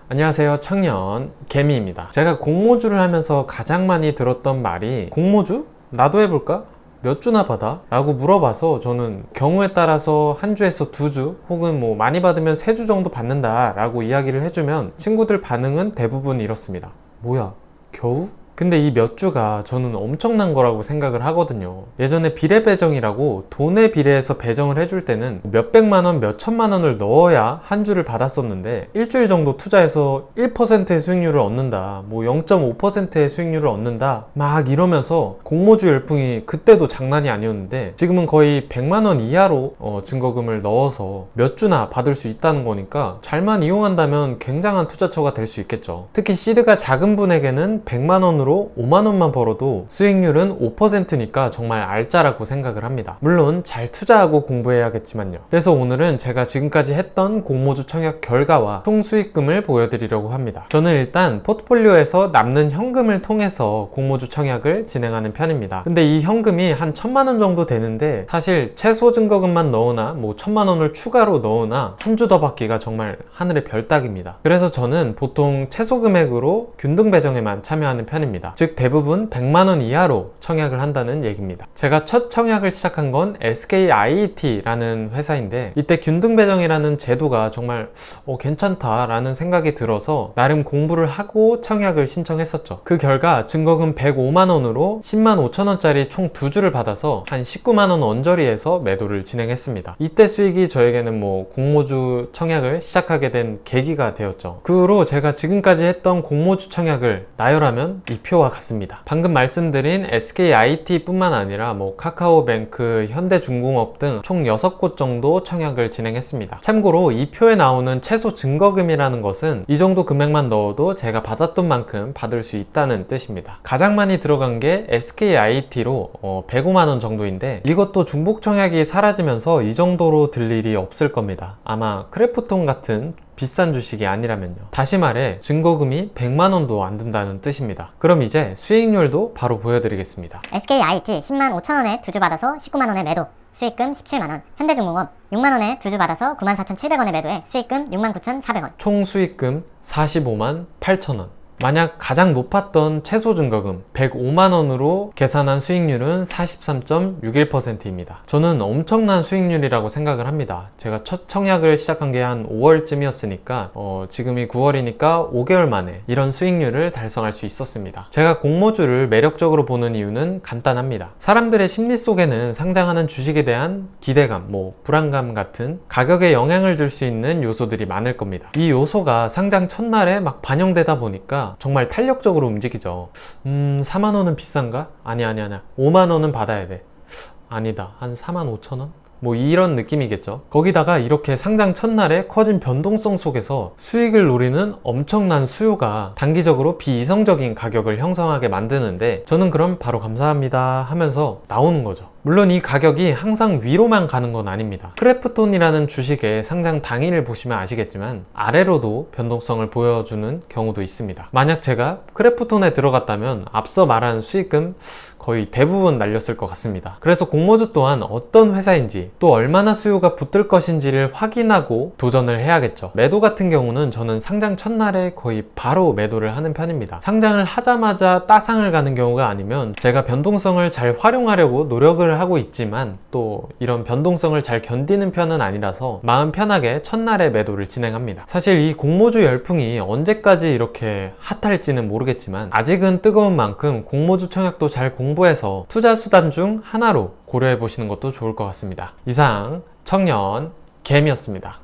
안녕하세요, 청년 개미입니다. 제가 공모주를 하면서 가장 많이 들었던 말이 공모주? 나도 해볼까? 몇 주나 받아? 라고 물어봐서 저는 경우에 따라서 한 주에서 두 주 혹은 뭐 많이 받으면 세 주 정도 받는다 라고 이야기를 해주면 친구들 반응은 대부분 이렇습니다. 뭐야, 겨우? 근데 이 몇 주가 저는 엄청난 거라고 생각을 하거든요. 예전에 비례배정이라고 돈에 비례해서 배정을 해줄 때는 몇백만 원, 몇천만 원을 넣어야 한 주를 받았었는데 일주일 정도 투자해서 1%의 수익률을 얻는다, 뭐 0.5%의 수익률을 얻는다 막 이러면서 공모주 열풍이 그때도 장난이 아니었는데 지금은 거의 100만 원 이하로 증거금을 넣어서 몇 주나 받을 수 있다는 거니까 잘만 이용한다면 굉장한 투자처가 될 수 있겠죠. 특히 시드가 작은 분에게는 100만 원으로 5만 원만 벌어도 수익률은 5%니까 정말 알짜라고 생각을 합니다. 물론 잘 투자하고 공부해야겠지만요. 그래서 오늘은 제가 지금까지 했던 공모주 청약 결과와 총 수익금을 보여드리려고 합니다. 저는 일단 포트폴리오에서 남는 현금을 통해서 공모주 청약을 진행하는 편입니다. 근데 이 현금이 한 1000만 원 정도 되는데 사실 최소 증거금만 넣으나 뭐 1000만 원을 추가로 넣으나 한 주 더 받기가 정말 하늘의 별 따기입니다. 그래서 저는 보통 최소 금액으로 균등 배정에만 참여하는 편입니다. 즉 대부분 100만원 이하로 청약을 한다는 얘기입니다. 제가 첫 청약을 시작한 건 SKIET라는 회사인데 이때 균등 배정이라는 제도가 정말 괜찮다라는 생각이 들어서 나름 공부를 하고 청약을 신청했었죠. 그 결과 증거금 105만원으로 10만 5천원짜리 총 2주를 받아서 한 19만원 언저리에서 매도를 진행했습니다. 이때 수익이 저에게는 뭐 공모주 청약을 시작하게 된 계기가 되었죠. 그 후로 제가 지금까지 했던 공모주 청약을 나열하면 이 표와 같습니다. 방금 말씀드린 SKIT 뿐만 아니라 뭐 카카오뱅크, 현대중공업 등 총 6곳 정도 청약을 진행했습니다. 참고로 이 표에 나오는 최소 증거금이라는 것은 이 정도 금액만 넣어도 제가 받았던 만큼 받을 수 있다는 뜻입니다. 가장 많이 들어간 게 SKIT로 105만원 정도인데 이것도 중복 청약이 사라지면서 이 정도로 들 일이 없을 겁니다. 아마 크래프톤 같은 비싼 주식이 아니라면요. 다시 말해 증거금이 100만원도 안 든다는 뜻입니다. 그럼 이제 수익률도 바로 보여드리겠습니다. SKIT 10만 5천원에 2주 받아서 19만원에 매도, 수익금 17만원. 현대중공업 6만원에 2주 받아서 94,700원에 매도해 수익금 69,400원. 총 수익금 45만 8천원. 만약 가장 높았던 최소 증거금 105만원으로 계산한 수익률은 43.61%입니다. 저는 엄청난 수익률이라고 생각을 합니다. 제가 첫 청약을 시작한 게 한 5월쯤이었으니까 지금이 9월이니까 5개월 만에 이런 수익률을 달성할 수 있었습니다. 제가 공모주를 매력적으로 보는 이유는 간단합니다. 사람들의 심리 속에는 상장하는 주식에 대한 기대감, 불안감 같은 가격에 영향을 줄 수 있는 요소들이 많을 겁니다. 이 요소가 상장 첫날에 막 반영되다 보니까 정말 탄력적으로 움직이죠. 4만원은 비싼가? 아니야. 5만원은 받아야 돼. 아니다. 한 4만 5천원? 이런 느낌이겠죠. 거기다가 이렇게 상장 첫날에 커진 변동성 속에서 수익을 노리는 엄청난 수요가 단기적으로 비이성적인 가격을 형성하게 만드는데 저는 그럼 바로 감사합니다 하면서 나오는 거죠. 물론 이 가격이 항상 위로만 가는 건 아닙니다. 크래프톤이라는 주식의 상장 당일을 보시면 아시겠지만 아래로도 변동성을 보여주는 경우도 있습니다. 만약 제가 크래프톤에 들어갔다면 앞서 말한 수익금 거의 대부분 날렸을 것 같습니다. 그래서 공모주 또한 어떤 회사인지 또 얼마나 수요가 붙을 것인지를 확인하고 도전을 해야겠죠. 매도 같은 경우는 저는 상장 첫날에 거의 바로 매도를 하는 편입니다. 상장을 하자마자 따상을 가는 경우가 아니면 제가 변동성을 잘 활용하려고 노력을 하고 있지만 또 이런 변동성을 잘 견디는 편은 아니라서 마음 편하게 첫날에 매도를 진행합니다. 사실 이 공모주 열풍이 언제까지 이렇게 핫할지는 모르겠지만 아직은 뜨거운 만큼 공모주 청약도 잘 공부해서 투자 수단 중 하나로 고려해 보시는 것도 좋을 것 같습니다. 이상 청년 개미였습니다.